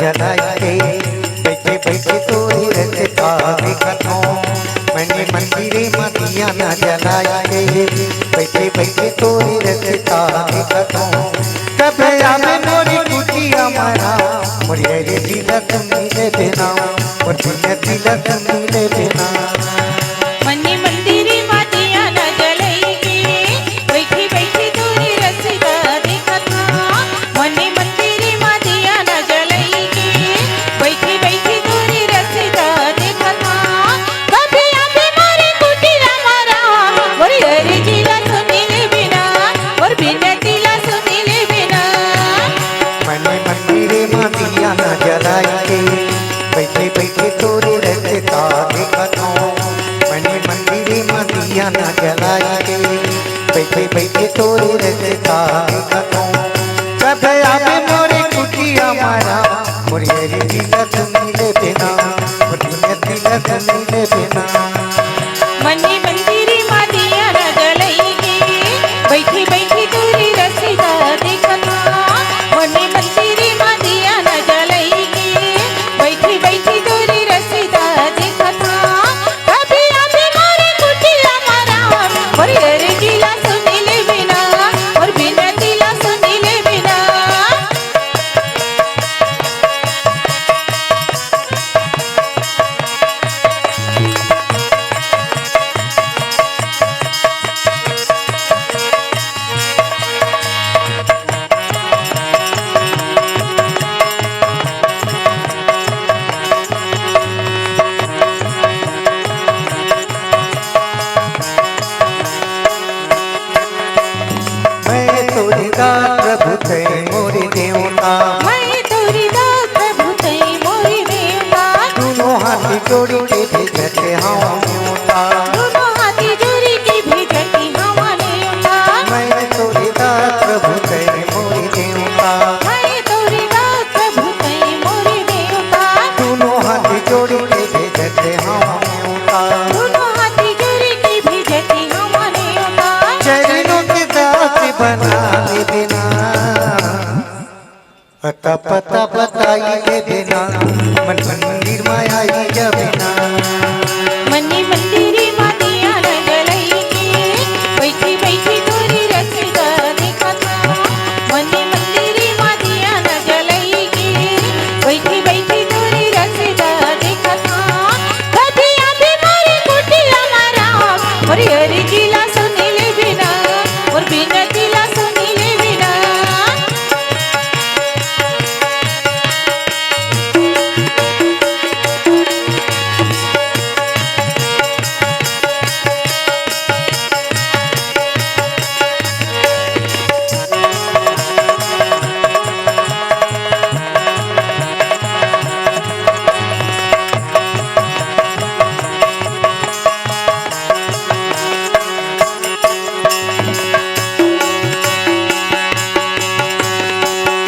जलाए बैठे बैठे तोरी रचता देखत हूँ मैंने मंदिरे में दिया न जलाए बैठे बैठे तोरी रचता देखत हूँ कब आवे मोरी कुटिया मारा मोरी रे दिला तुम मिले बिना और बिना दिला तुम मिले बिना मन्नी मंदिरी मातिया न जलाएगी बैठी बैठी तोरी रसीदा देखत हूँ मन्नी मंदिरी मातिया न जलाएगी बैठी बैठी तोरी रसीदा देखत हूँ कभी आवे मोरी कुटिया मारा मोरी हरी जिला सुनीले बिना और बिना दिला सुनीले बिना मैंने मंदिरे में दिया न जलाए बैठे बैठे तोरे रचता देखत हूँ मैंने मंदिरे में दिया न जलाए बैठे बैठे तोरे रचता देखत हूँ कब आवे मोरे कुटिया मारा मोरी हरी दिला तुम मिले बिना बिना दिला तुम मिले बिना मन्नी मंदिरी मातिया न जलाएगी बैठी बैठी तोरी रसीदा देखत हूँ मन्नी मंदिरी मातिया न जलाएगी बैठी बैठी तोरी रसीदा देखत हूँ कभी आवे मोरे कुटिया मारा और हरे जिला सुनीले बिना और बिना दिला सुनीले बिना मैं तोरी दास प्रभु थे मोरे देवता मैं तोरी दास प्रभु तई मोरी देवता दोनों हाथी जोड़ी के भेजते हवा न्योता दोनों हाथी जोड़ी के भेजती हवा न्योता मैं तोरी दास प्रभु थे मोरे देवता मैं तोरी दास प्रभु तई मोरी देवता दोनों हाथी जोड़ी के भेजते हवा न्योता दोनों हाथी जोड़ी के भेजती हवा न्योता चरणों के दास बना ले देना अता पता बताई ले देना मन मंदिर में आई जा बिना मन्नी मंदिरी मातिया न जलाएगी बैठी बैठी तोरी रसीदा देखत हूँ मन्नी मंदिरी मातिया न जलाएगी बैठी बैठी तोरी रसीदा देखत हूँ कभी आवे मोरी कुटिया मारा और हरी जिला सुनीले बिना और बिना दिला सुनीले बिना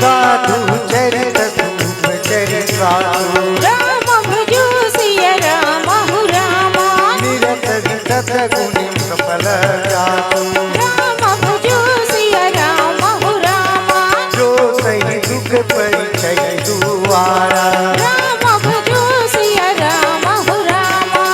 साधु चरित धूप चरित साधु राम भजो सिया राम हो रामा निरत विगत गुणी सफल जातु राम भजो सिया राम हो रामा जो सही दुख परिचय दुआरा राम भजो सिया राम हो रामा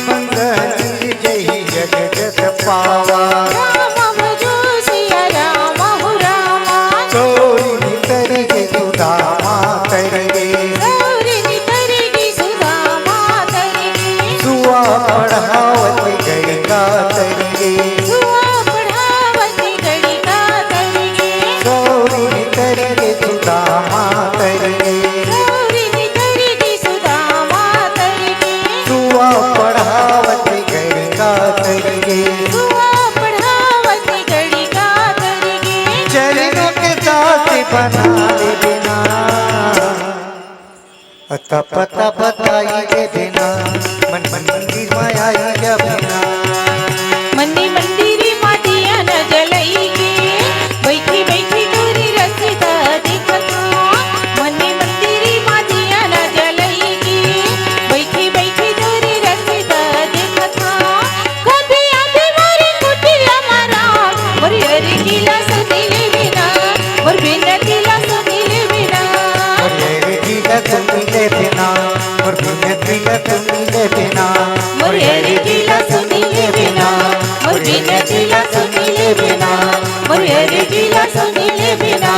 मंगल जय जग जग पावा राम भजो सिया राम हो रामा चोरी करके सुदामा करगे गौरी नितरेगी सुदामा तरेगी सुआ पढ़ावत गंगा तरगे सुआ पढ़ावती गड़ी का तरेगी चोरी करके सुदामा तरगे गौरी नितरेगी सुदामा तरेगी सुआ पढ़ावत गंगा तरगे सुआ पढ़ावती गड़ी का तरेगी चरणों के दास बना ले देना अता पता बताई ले देना मन मंदिर में आई जा बिना मन्नी मंदिरी मातिया न जलाएगी बैठी बैठी तोरी रसीदा देखत हूँ मन्नी मंदिरी मातिया न जलाएगी बैठी बैठी तोरी रसीदा देखत हूँ कभी आवे मोरी कुटिया मारा और हरी जिला सुनीले बिना और बिना दिला सुनीले बिना और ये रे दिला तुम अर्जीला सुनी ले बिना मोर अर्जीला सुनी ले बिना मोर विनतीला सुनी ले बिना मोर अर्जीला सुनी ले बिना